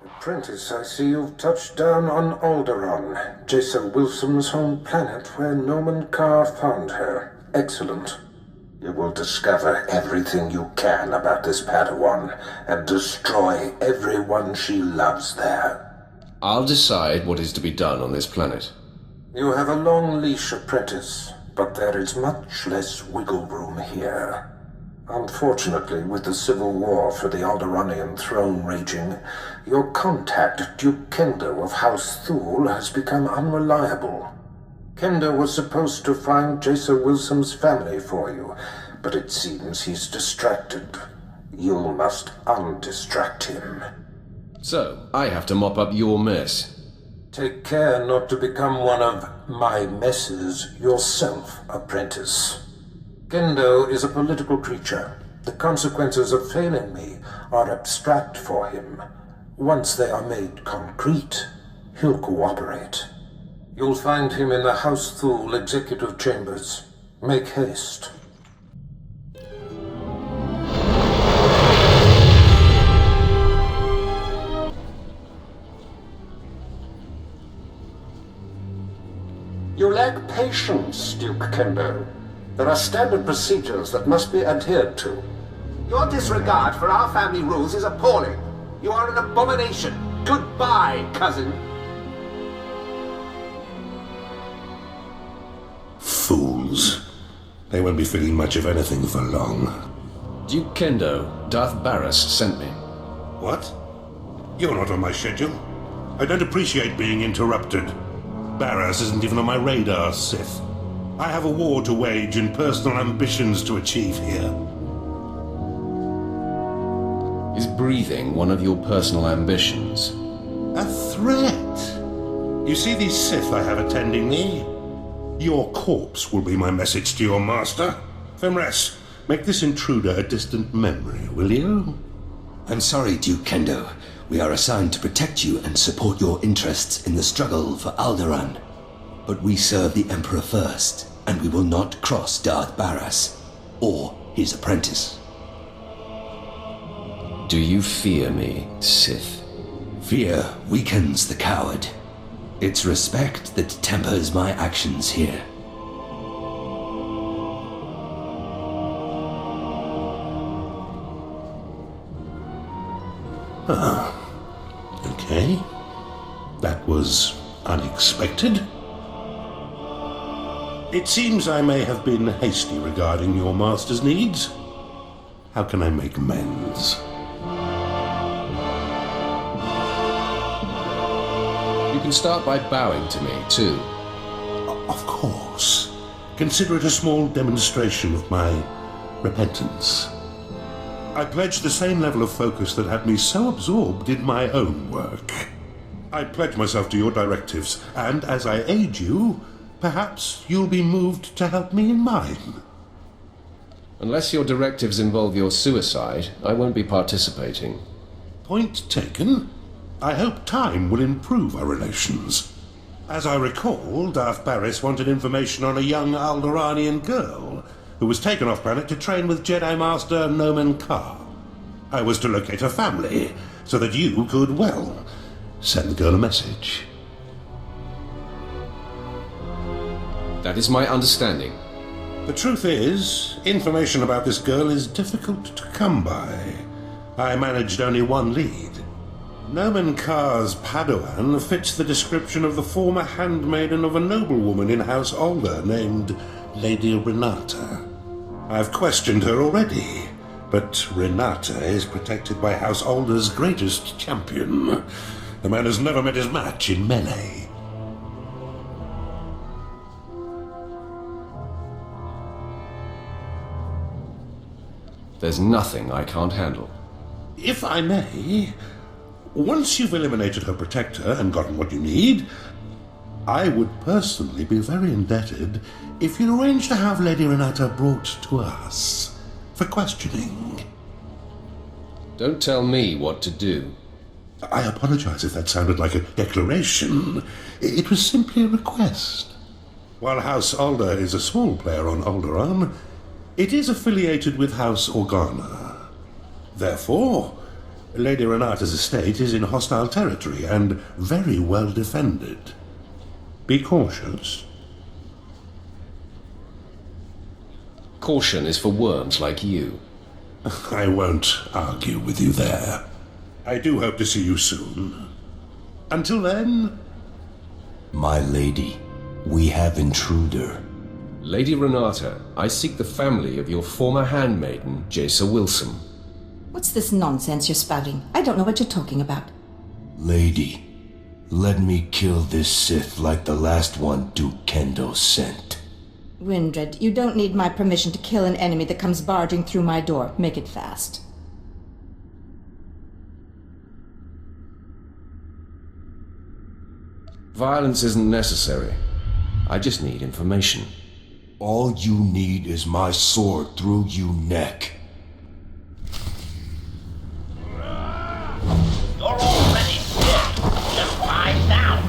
Apprentice, I see you've touched down on Alderaan, Jaesa Willsaam's home planet where Nomen Carr found her. Excellent. You will discover everything you can about this padawan and destroy everyone she loves there. I'll decide what is to be done on this planet. You have a long leash, Apprentice, but there is much less wiggle room here. Unfortunately, with the civil war for the Alderaanian throne raging, your contact, Duke Kendo of House Thule, has become unreliable. Kendo was supposed to find Jaesa Willsaam's family for you, but it seems he's distracted. You must undistract him. So, I have to mop up your mess. Take care not to become one of my messes yourself, Apprentice. Kendo is a political creature. The consequences of failing me are abstract for him. Once they are made concrete, he'll cooperate. You'll find him in the House Thule executive chambers. Make haste. You lack patience, Duke Kendo. There are standard procedures that must be adhered to. Your disregard for our family rules is appalling. You are an abomination. Goodbye, cousin. Fools. They won't be feeling much of anything for long. Duke Kendo, Darth Baras sent me. What? You're not on my schedule. I don't appreciate being interrupted. Baras isn't even on my radar, Sith. I have a war to wage and personal ambitions to achieve here. Is breathing one of your personal ambitions? A threat? You see these Sith I have attending me? Your corpse will be my message to your master. Femres, make this intruder a distant memory, will you? I'm sorry, Duke Kendo. We are assigned to protect you and support your interests in the struggle for Alderaan. But we serve the Emperor first, and we will not cross Darth Baras or his apprentice. Do you fear me, Sith? Fear weakens the coward. It's respect that tempers my actions here. Okay. That was unexpected. It seems I may have been hasty regarding your master's needs. How can I make amends? You can start by bowing to me, too. Of course. Consider it a small demonstration of my repentance. I pledge the same level of focus that had me so absorbed in my own work. I pledge myself to your directives, and as I aid you, perhaps you'll be moved to help me in mine. Unless your directives involve your suicide, I won't be participating. Point taken. I hope time will improve our relations. As I recall, Darth Baras wanted information on a young Alderaanian girl who was taken off-planet to train with Jedi Master Nomen Carr. I was to locate her family, so that you could, well, send the girl a message. That is my understanding. The truth is, information about this girl is difficult to come by. I managed only one lead. Nomen Carr's padawan fits the description of the former handmaiden of a noblewoman in House Alder named Lady Renata. I've questioned her already, but Renata is protected by House Alder's greatest champion. The man has never met his match in melee. There's nothing I can't handle. If I may, once you've eliminated her protector and gotten what you need, I would personally be very indebted if you'd arrange to have Lady Renata brought to us for questioning. Don't tell me what to do. I apologize if that sounded like a declaration. It was simply a request. While House Alder is a small player on Alderaan, it is affiliated with House Organa. Therefore, Lady Renata's estate is in hostile territory and very well defended. Be cautious. Caution is for worms like you. I won't argue with you there. I do hope to see you soon. Until then... My lady, we have intruder. Lady Renata, I seek the family of your former handmaiden, Jaesa Willsaam. What's this nonsense you're spouting? I don't know what you're talking about. Lady, let me kill this Sith like the last one Duke Kendo sent. Windred, you don't need my permission to kill an enemy that comes barging through my door. Make it fast. Violence isn't necessary. I just need information. All you need is my sword through you neck. You're already dead. Just lie down.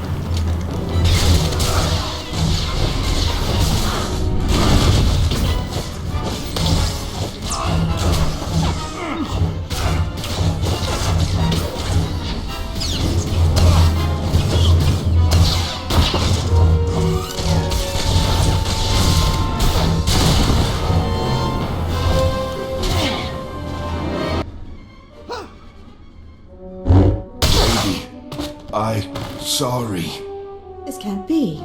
Sorry. This can't be.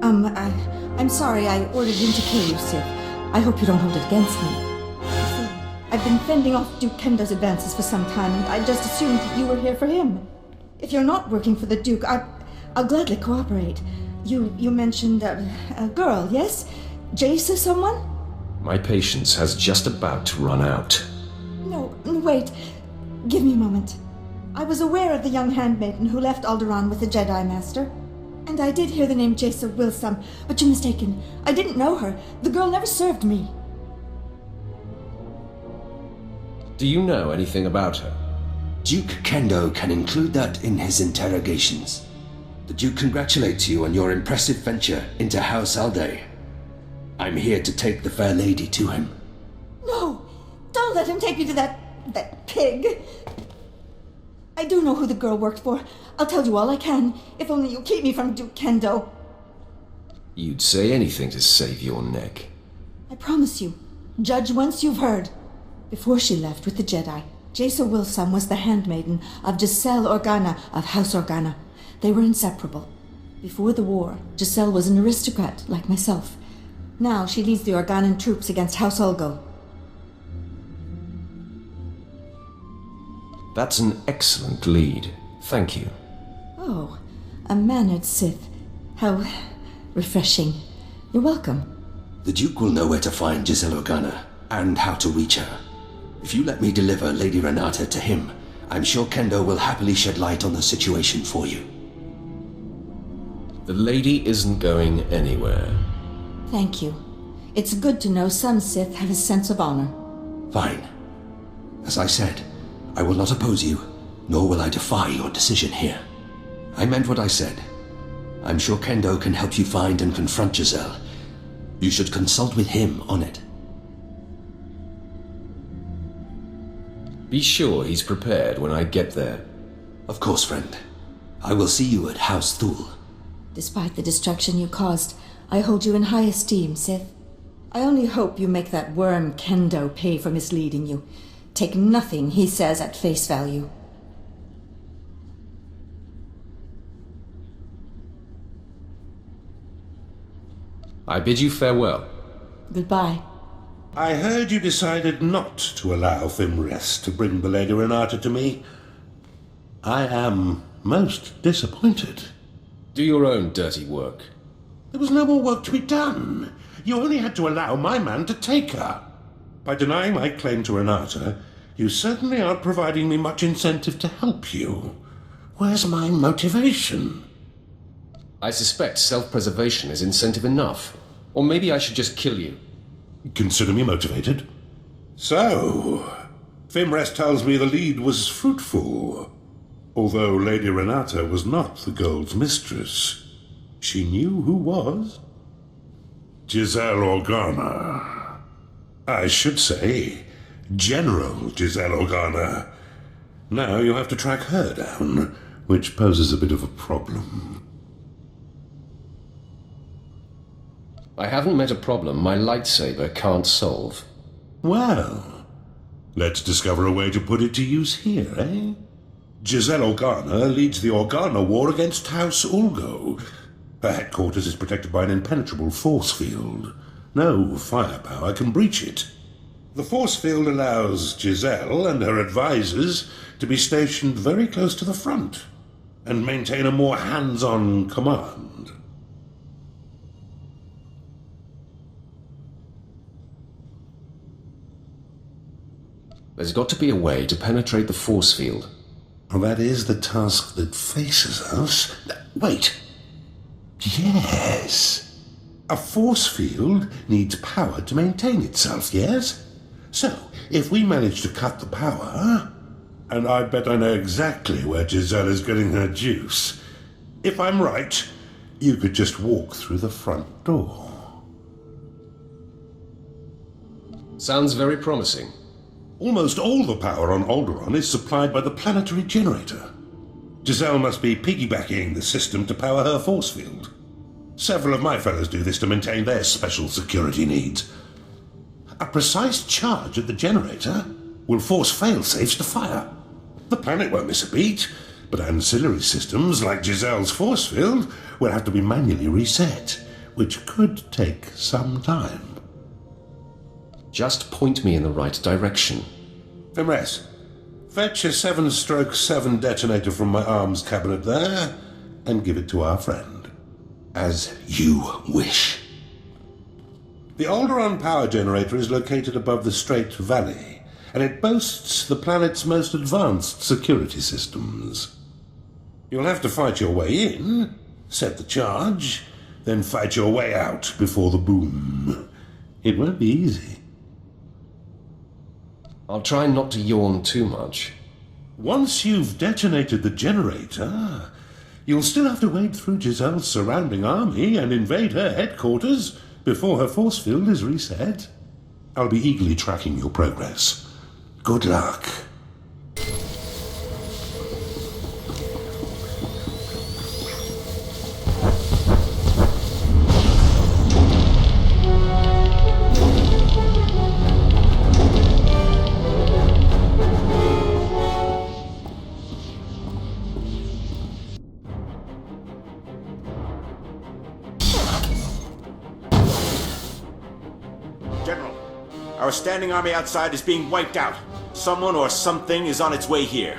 I'm sorry I ordered him to kill you, Sith. I hope you don't hold it against me. You see, I've been fending off Duke Kendo's advances for some time, and I just assumed you were here for him. If you're not working for the Duke, I'll gladly cooperate. You mentioned a girl, yes? Jaesa someone? My patience has just about to run out. No, wait. Give me a moment. I was aware of the young handmaiden who left Alderaan with the Jedi Master. And I did hear the name Jaesa Willsaam, but you're mistaken. I didn't know her. The girl never served me. Do you know anything about her? Duke Kendo can include that in his interrogations. The Duke congratulates you on your impressive venture into House Alday. I'm here to take the fair lady to him. No! Don't let him take me to that pig! I do know who the girl worked for. I'll tell you all I can, if only you keep me from Duke Kendo. You'd say anything to save your neck. I promise you. Judge once you've heard. Before she left with the Jedi, Jaesa Willsaam was the handmaiden of Giselle Organa of House Organa. They were inseparable. Before the war, Giselle was an aristocrat like myself. Now she leads the Organan troops against House Ulgo. That's an excellent lead. Thank you. Oh, a mannered Sith. How refreshing. You're welcome. The Duke will know where to find Giselle Organa, and how to reach her. If you let me deliver Lady Renata to him, I'm sure Kendo will happily shed light on the situation for you. The lady isn't going anywhere. Thank you. It's good to know some Sith have a sense of honor. Fine. As I said, I will not oppose you, nor will I defy your decision here. I meant what I said. I'm sure Kendo can help you find and confront Giselle. You should consult with him on it. Be sure he's prepared when I get there. Of course, friend. I will see you at House Thule. Despite the destruction you caused, I hold you in high esteem, Sith. I only hope you make that worm Kendo pay for misleading you. Take nothing he says at face value. I bid you farewell. Goodbye. I heard you decided not to allow Fimrest to bring the Lady Renata to me. I am most disappointed. Do your own dirty work. There was no more work to be done. You only had to allow my man to take her. By denying my claim to Renata, you certainly aren't providing me much incentive to help you. Where's my motivation? I suspect self-preservation is incentive enough. Or maybe I should just kill you. Consider me motivated. So, Fimrest tells me the lead was fruitful. Although Lady Renata was not the Gold's mistress, she knew who was. Giselle Organa. I should say, General Giselle Organa. Now you have to track her down, which poses a bit of a problem. I haven't met a problem my lightsaber can't solve. Well, let's discover a way to put it to use here, eh? Giselle Organa leads the Organa War against House Ulgo. Her headquarters is protected by an impenetrable force field. No firepower can breach it. The force field allows Giselle and her advisors to be stationed very close to the front and maintain a more hands-on command. There's got to be a way to penetrate the force field. Well, that is the task that faces us. Wait. Yes. A force field needs power to maintain itself, yes? So, if we manage to cut the power... And I bet I know exactly where Giselle is getting her juice. If I'm right, you could just walk through the front door. Sounds very promising. Almost all the power on Alderaan is supplied by the planetary generator. Giselle must be piggybacking the system to power her force field. Several of my fellows do this to maintain their special security needs. A precise charge at the generator will force fail-safes to fire. The planet won't miss a beat, but ancillary systems like Giselle's force field will have to be manually reset, which could take some time. Just point me in the right direction. Fimres, fetch a 7/7 detonator from my arms cabinet there, and give it to our friend. As you wish. The Alderaan power generator is located above the Strait Valley, and it boasts the planet's most advanced security systems. You'll have to fight your way in, set the charge, then fight your way out before the boom. It won't be easy. I'll try not to yawn too much. Once you've detonated the generator, you'll still have to wade through Giselle's surrounding army and invade her headquarters before her force field is reset. I'll be eagerly tracking your progress. Good luck. Our standing army outside is being wiped out. Someone or something is on its way here.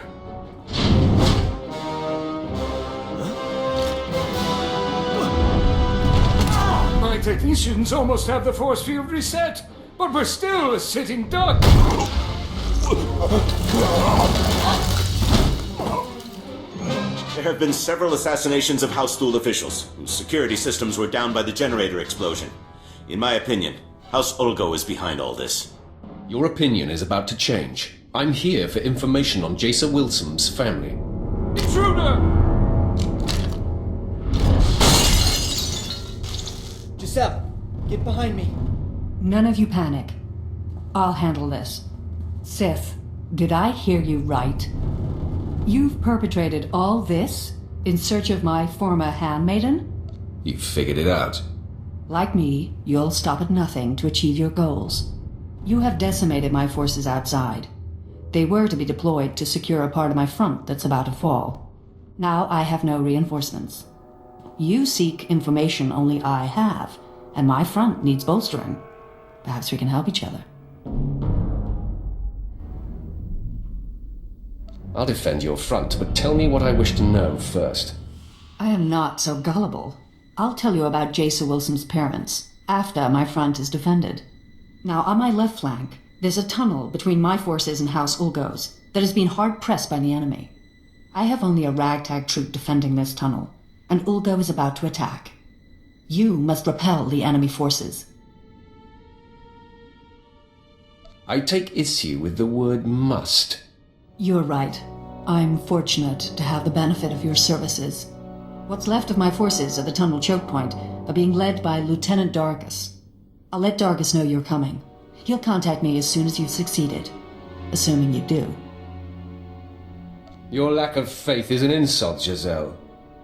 My technicians almost have the force field reset, but we're still a sitting duck. There have been several assassinations of House Thule officials, whose security systems were down by the generator explosion. In my opinion, House Ulgo is behind all this. Your opinion is about to change. I'm here for information on Jaesa Willsaam's family. Intruder! Giselle, get behind me. None of you panic. I'll handle this. Sith, did I hear you right? You've perpetrated all this in search of my former handmaiden? You've figured it out. Like me, you'll stop at nothing to achieve your goals. You have decimated my forces outside. They were to be deployed to secure a part of my front that's about to fall. Now I have no reinforcements. You seek information only I have, and my front needs bolstering. Perhaps we can help each other. I'll defend your front, but tell me what I wish to know first. I am not so gullible. I'll tell you about Jaesa Willsaam's parents, after my front is defended. Now, on my left flank, there's a tunnel between my forces and House Ulgo's that has been hard-pressed by the enemy. I have only a ragtag troop defending this tunnel, and Ulgo is about to attack. You must repel the enemy forces. I take issue with the word must. You're right. I'm fortunate to have the benefit of your services. What's left of my forces at the tunnel choke point are being led by Lieutenant Dargus. I'll let Dargus know you're coming. He'll contact me as soon as you've succeeded. Assuming you do. Your lack of faith is an insult, Giselle.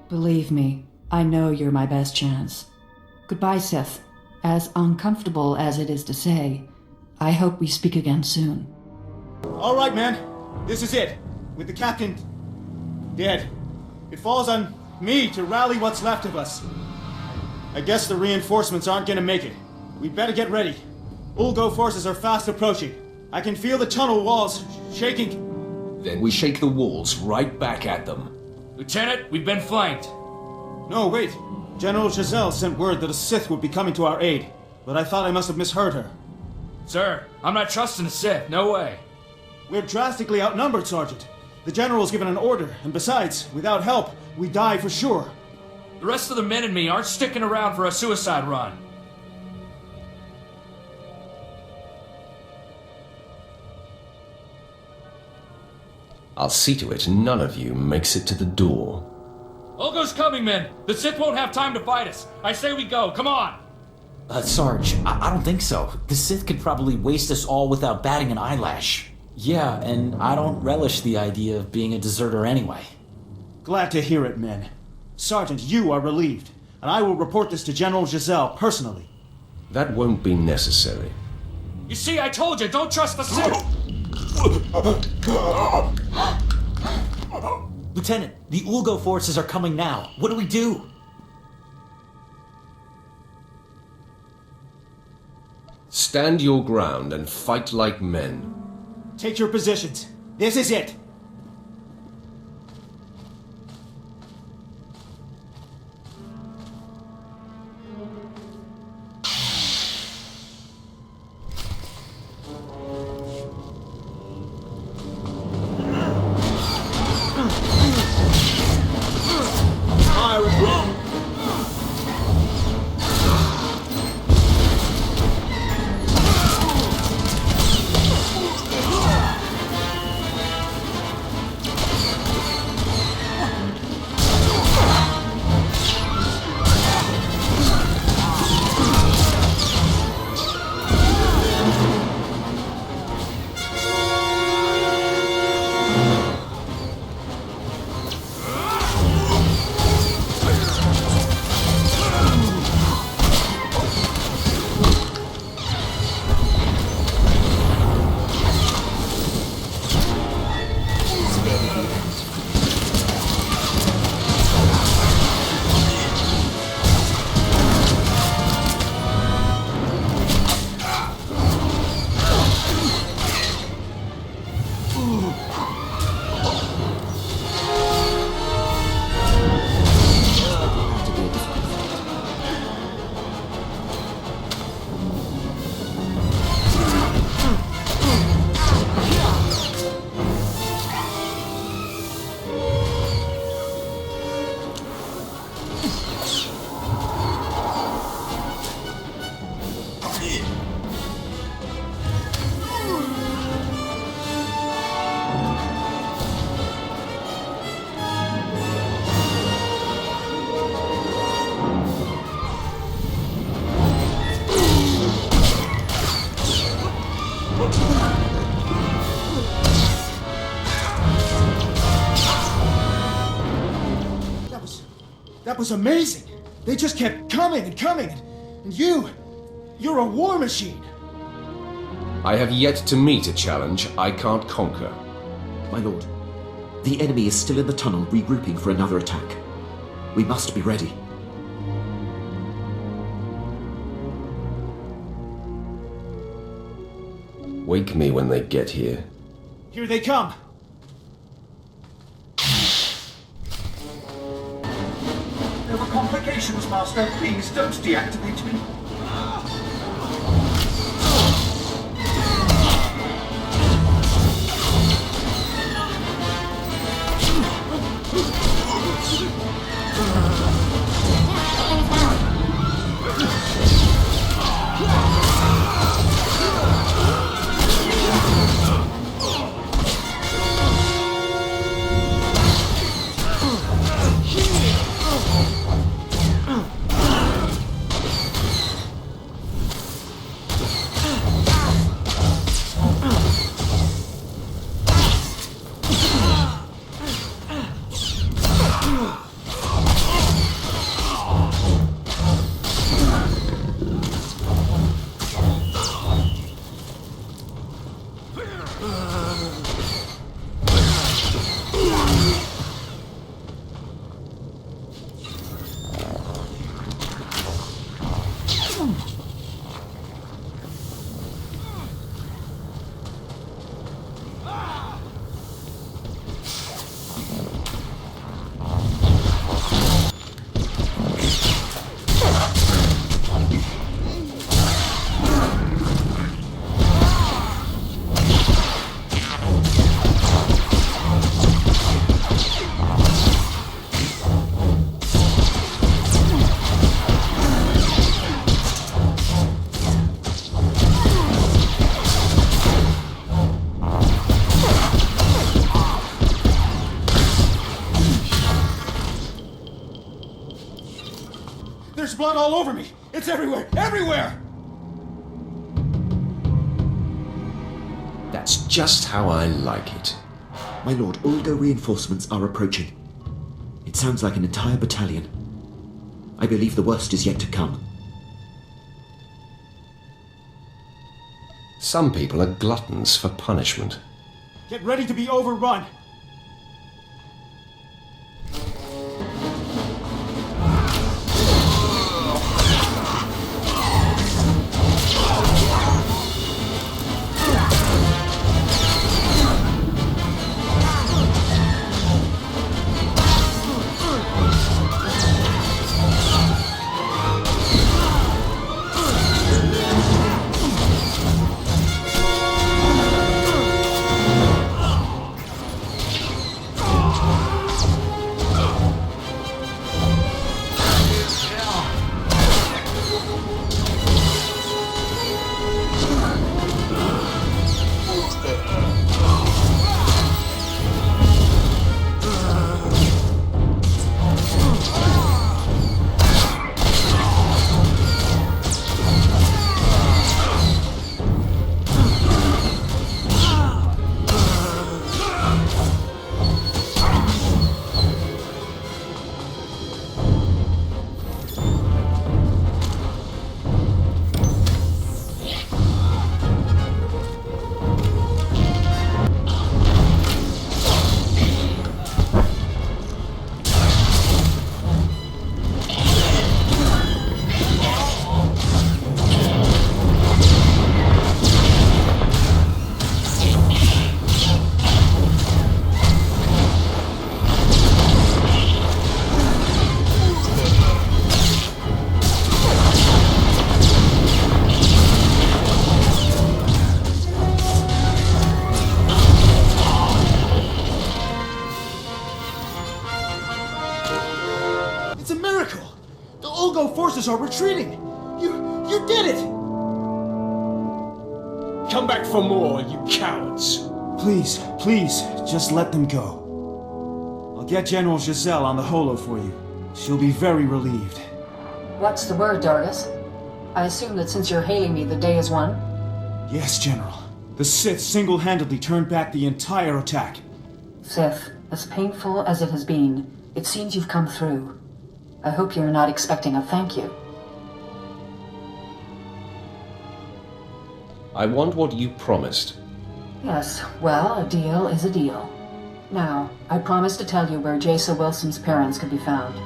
Believe me, I know you're my best chance. Goodbye, Sith. As uncomfortable as it is to say, I hope we speak again soon. All right, man. This is it. With the captain dead, it falls on me to rally what's left of us. I guess the reinforcements aren't gonna make it. We better get ready. Ulgo forces are fast approaching. I can feel the tunnel walls shaking. Then we shake the walls right back at them. Lieutenant, we've been flanked. No, wait. General Giselle sent word that a Sith would be coming to our aid, but I thought I must have misheard her. Sir, I'm not trusting the Sith. No way. We're drastically outnumbered, Sergeant. The General's given an order, and besides, without help, we die for sure. The rest of the men and me aren't sticking around for a suicide run. I'll see to it none of you makes it to the door. Ulgo's coming, men. The Sith won't have time to fight us. I say we go. Come on. Sarge, I don't think so. The Sith could probably waste us all without batting an eyelash. Yeah, and I don't relish the idea of being a deserter anyway. Glad to hear it, men. Sergeant, you are relieved, and I will report this to General Giselle personally. That won't be necessary. You see, I told you, don't trust the Sith! Lieutenant, the Ulgo forces are coming now. What do we do? Stand your ground and fight like men. Take your positions. This is it. That was amazing. They just kept coming and coming, and you're a war machine. I have yet to meet a challenge I can't conquer. My lord, the enemy is still in the tunnel regrouping for another attack. We must be ready. Wake me when they get here. Here they come. There were complications, Master. Please don't deactivate me. There's blood all over me! It's everywhere! Everywhere! That's just how I like it. My lord, Ulgo reinforcements are approaching. It sounds like an entire battalion. I believe the worst is yet to come. Some people are gluttons for punishment. Get ready to be overrun! Are retreating! You did it! Come back for more, you cowards! Please, just let them go. I'll get General Giselle on the holo for you. She'll be very relieved. What's the word, Dargus? I assume that since you're hailing me, the day is won? Yes, General. The Sith single-handedly turned back the entire attack. Sith, as painful as it has been, it seems you've come through. I hope you're not expecting a thank you. I want what you promised. Yes, well, a deal is a deal. Now, I promise to tell you where Jaesa Willsaam's parents could be found.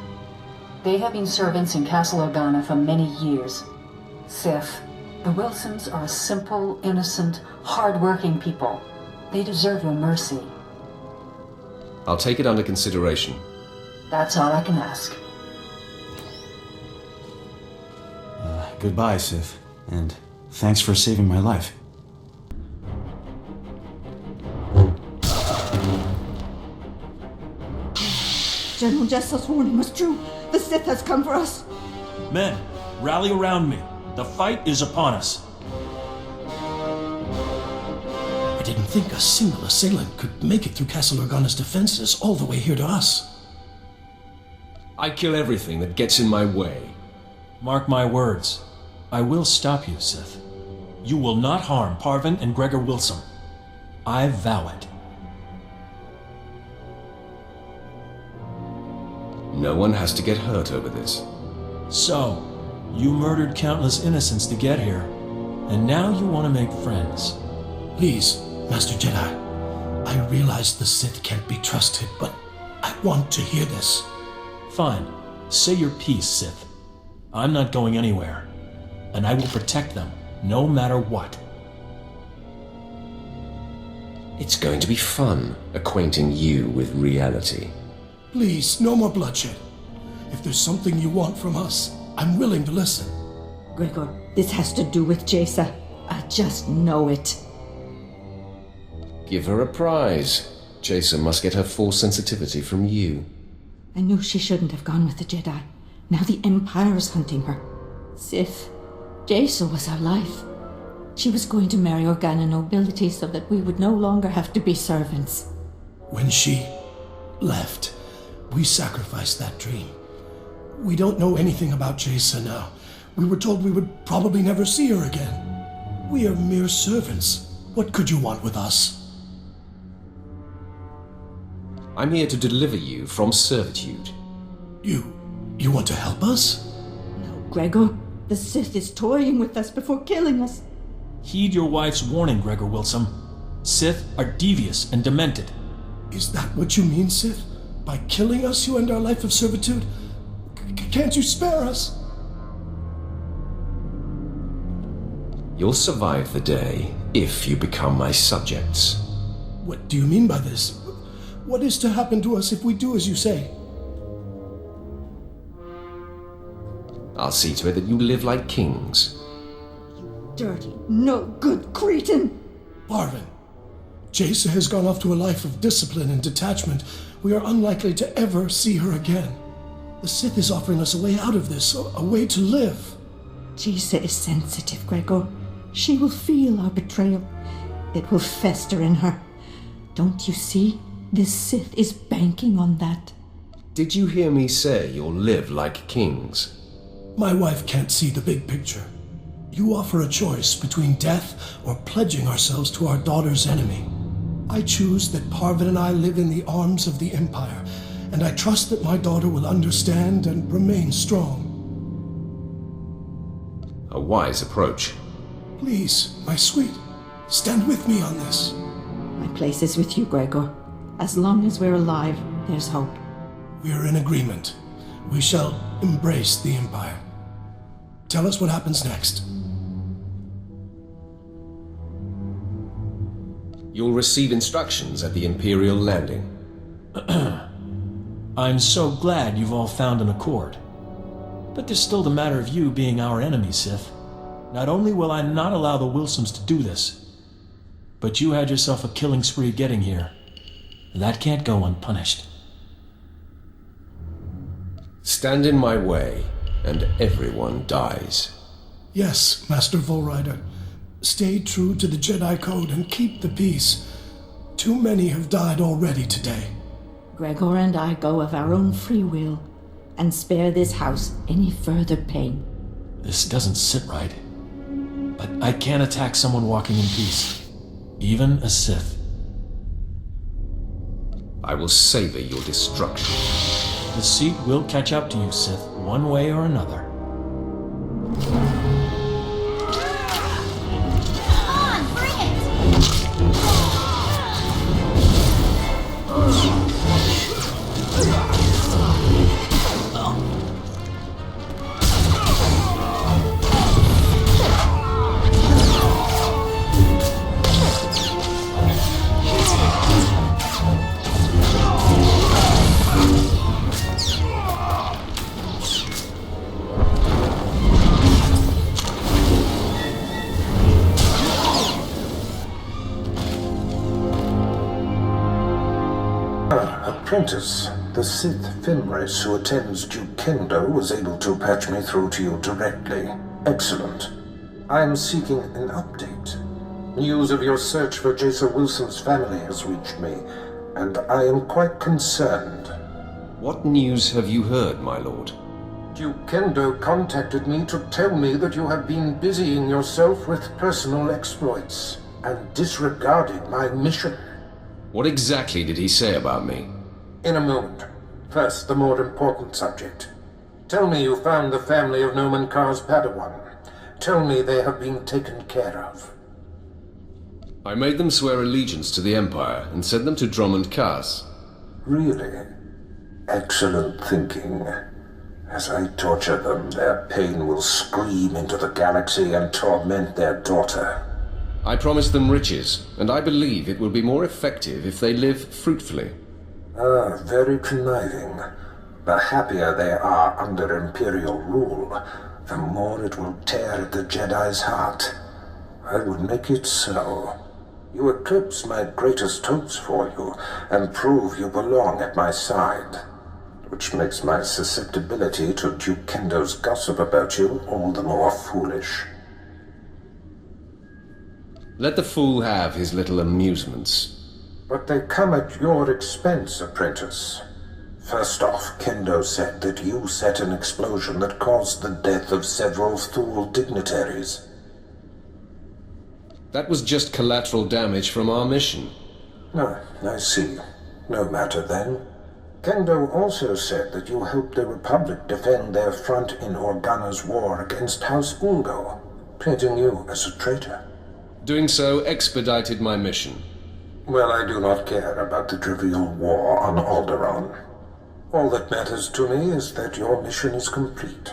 They have been servants in Castle Organa for many years. Sith, the Willsaams are a simple, innocent, hard-working people. They deserve your mercy. I'll take it under consideration. That's all I can ask. Goodbye, Sith, and thanks for saving my life. General Jessel's warning was true. The Sith has come for us. Men, rally around me. The fight is upon us. I didn't think a single assailant could make it through Castle Organa's defenses all the way here to us. I kill everything that gets in my way. Mark my words. I will stop you, Sith. You will not harm Parvin and Gregor Willsaam. I vow it. No one has to get hurt over this. So, you murdered countless innocents to get here, and now you want to make friends. Please, Master Jedi. I realize the Sith can't be trusted, but I want to hear this. Fine. Say your piece, Sith. I'm not going anywhere, and I will protect them, no matter what. It's going to be fun, acquainting you with reality. Please, no more bloodshed. If there's something you want from us, I'm willing to listen. Gregor, this has to do with Jaesa. I just know it. Give her a prize. Jaesa must get her full sensitivity from you. I knew she shouldn't have gone with the Jedi. Now the Empire is hunting her. Sith, Jaesa was our life. She was going to marry Organa nobility so that we would no longer have to be servants. When she left, we sacrificed that dream. We don't know anything about Jaesa now. We were told we would probably never see her again. We are mere servants. What could you want with us? I'm here to deliver you from servitude. You want to help us? No, Gregor. The Sith is toying with us before killing us. Heed your wife's warning, Gregor Willsaam. Sith are devious and demented. Is that what you mean, Sith? By killing us, you end our life of servitude? Can't you spare us? You'll survive the day if you become my subjects. What do you mean by this? What is to happen to us if we do as you say? I'll see to it that you live like kings. Dirty, no good cretin! Parvin, Jaesa has gone off to a life of discipline and detachment. We are unlikely to ever see her again. The Sith is offering us a way out of this, a way to live. Jaesa is sensitive, Gregor. She will feel our betrayal. It will fester in her. Don't you see? This Sith is banking on that. Did you hear me say you'll live like kings? My wife can't see the big picture. You offer a choice between death or pledging ourselves to our daughter's enemy. I choose that Parvin and I live in the arms of the Empire, and I trust that my daughter will understand and remain strong. A wise approach. Please, my sweet, stand with me on this. My place is with you, Gregor. As long as we're alive, there's hope. We are in agreement. We shall embrace the Empire. Tell us what happens next. You'll receive instructions at the Imperial landing. I'm so glad you've all found an accord. But there's still the matter of you being our enemy, Sith. Not only will I not allow the Willsaams to do this, but you had yourself a killing spree getting here. That can't go unpunished. Stand in my way, and everyone dies. Yes, Master Volrider. Stay true to the Jedi Code and keep the peace. Too many have died already today. Gregor and I go of our own free will, and spare this house any further pain. This doesn't sit right. But I can't attack someone walking in peace. Even a Sith. I will savor your destruction. The seat will catch up to you, Sith, one way or another. Come on, bring it! Apprentice, the Sith Fenris who attends Duke Kendo was able to patch me through to you directly. Excellent. I am seeking an update. News of your search for Jaesa Willsaam's family has reached me, and I am quite concerned. What news have you heard, my lord? Duke Kendo contacted me to tell me that you have been busying yourself with personal exploits and disregarding my mission. What exactly did he say about me? In a moment. First, the more important subject. Tell me you found the family of Noman Kar's padawan. Tell me they have been taken care of. I made them swear allegiance to the Empire and sent them to Dromund Kaas. Really? Excellent thinking. As I torture them, their pain will scream into the galaxy and torment their daughter. I promised them riches, and I believe it will be more effective if they live fruitfully. Ah, very conniving. The happier they are under Imperial rule, the more it will tear at the Jedi's heart. I would make it so. You eclipse my greatest hopes for you, and prove you belong at my side. Which makes my susceptibility to Duke Kendo's gossip about you all the more foolish. Let the fool have his little amusements. But they come at your expense, apprentice. First off, Kendo said that you set an explosion that caused the death of several Thule dignitaries. That was just collateral damage from our mission. Ah, I see. No matter then. Kendo also said that you helped the Republic defend their front in Organa's war against House Ulgo, painting you as a traitor. Doing so expedited my mission. Well, I do not care about the trivial war on Alderaan. All that matters to me is that your mission is complete.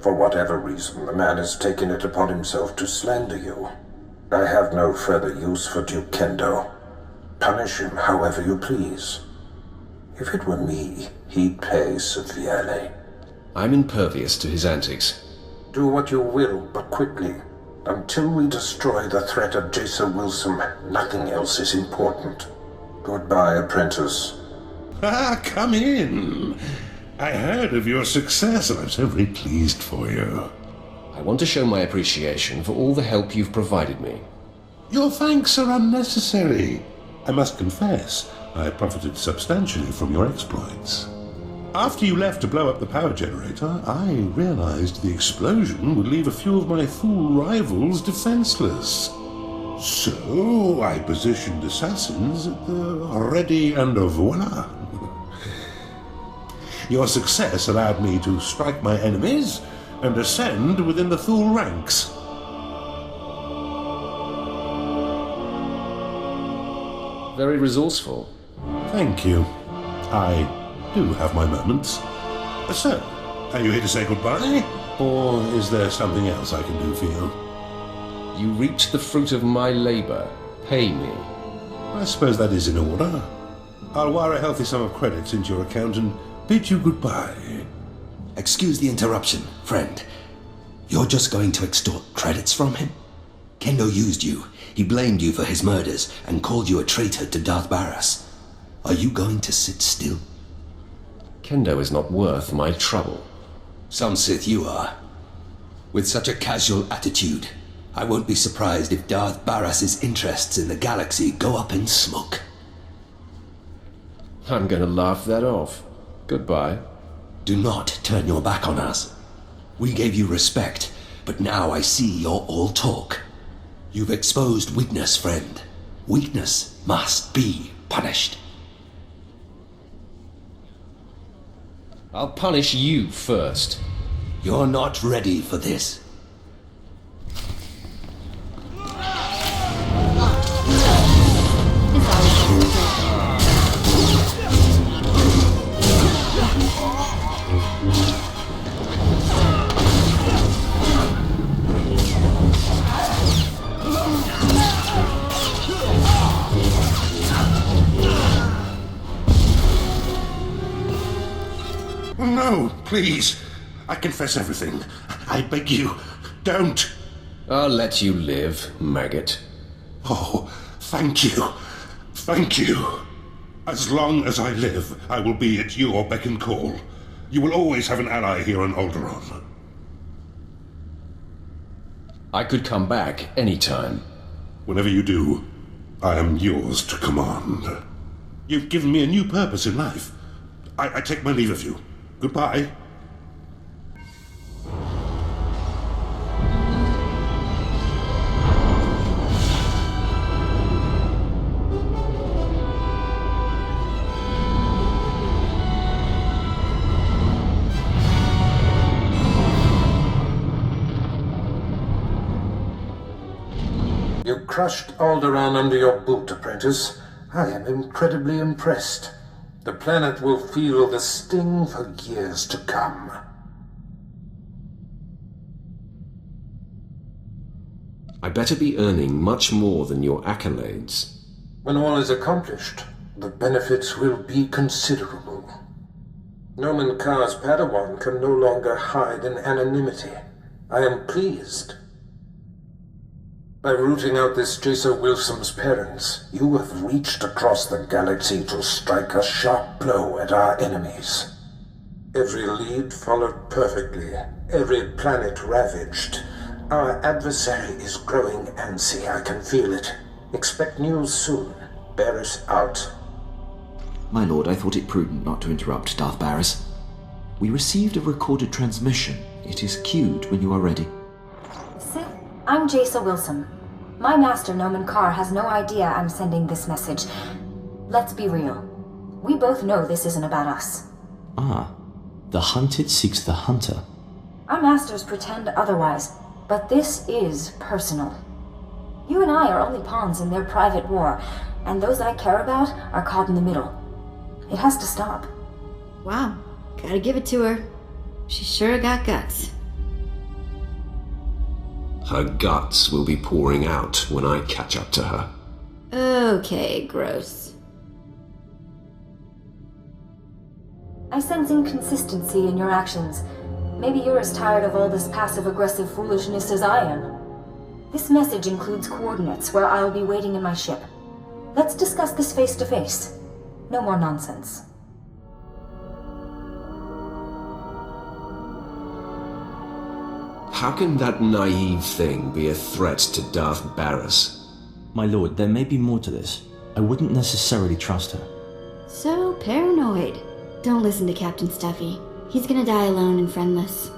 For whatever reason, the man has taken it upon himself to slander you. I have no further use for Duke Kendo. Punish him however you please. If it were me, he'd pay severely. I'm impervious to his antics. Do what you will, but quickly. Until we destroy the threat of Jaesa Willsaam, nothing else is important. Goodbye, apprentice. Ah, come in. I heard of your success, and I'm so very pleased for you. I want to show my appreciation for all the help you've provided me. Your thanks are unnecessary. I must confess, I profited substantially from your exploits. After you left to blow up the power generator, I realized the explosion would leave a few of my Thule rivals defenseless. So I positioned assassins at the ready, and voila. Your success allowed me to strike my enemies and ascend within the Thule ranks. Very resourceful. Thank you. I do have my moments. So, are you here to say goodbye? Or is there something else I can do for you? You reaped the fruit of my labor. Pay me. I suppose that is in order. I'll wire a healthy sum of credits into your account and bid you goodbye. Excuse the interruption, friend. You're just going to extort credits from him? Kendo used you. He blamed you for his murders and called you a traitor to Darth Baras. Are you going to sit still? Kendo is not worth my trouble. Some Sith you are. With such a casual attitude, I won't be surprised if Darth Baras's interests in the galaxy go up in smoke. I'm gonna laugh that off. Goodbye. Do not turn your back on us. We gave you respect, but now I see you're all talk. You've exposed weakness, friend. Weakness must be punished. I'll punish you first. You're not ready for this. No, please. I confess everything. I beg you, don't. I'll let you live, maggot. Oh, thank you. Thank you. As long as I live, I will be at your beck and call. You will always have an ally here on Alderaan. I could come back anytime. Whenever you do, I am yours to command. You've given me a new purpose in life. I take my leave of you. Goodbye. You crushed Alderaan under your boot, apprentice. I am incredibly impressed. The planet will feel the sting for years to come. I better be earning much more than your accolades. When all is accomplished, the benefits will be considerable. Nomen Kar's padawan can no longer hide in anonymity. I am pleased. By rooting out this Jaesa Willsaam's parents, you have reached across the galaxy to strike a sharp blow at our enemies. Every lead followed perfectly, every planet ravaged. Our adversary is growing antsy, I can feel it. Expect news soon. Baras out. My lord, I thought it prudent not to interrupt Darth Baras. We received a recorded transmission. It is queued when you are ready. Sith, I'm Jaesa Willsaam. My master, Nomen Karr, has no idea I'm sending this message. Let's be real. We both know this isn't about us. Ah, the hunted seeks the hunter. Our masters pretend otherwise, but this is personal. You and I are only pawns in their private war, and those I care about are caught in the middle. It has to stop. Wow, gotta give it to her. She sure got guts. Her guts will be pouring out when I catch up to her. Okay, gross. I sense inconsistency in your actions. Maybe you're as tired of all this passive-aggressive foolishness as I am. This message includes coordinates where I'll be waiting in my ship. Let's discuss this face-to-face. No more nonsense. How can that naive thing be a threat to Darth Baras? My lord, there may be more to this. I wouldn't necessarily trust her. So paranoid. Don't listen to Captain Stuffy. He's gonna die alone and friendless.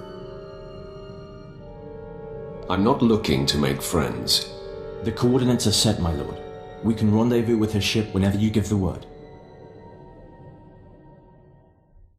I'm not looking to make friends. The coordinates are set, my lord. We can rendezvous with her ship whenever you give the word.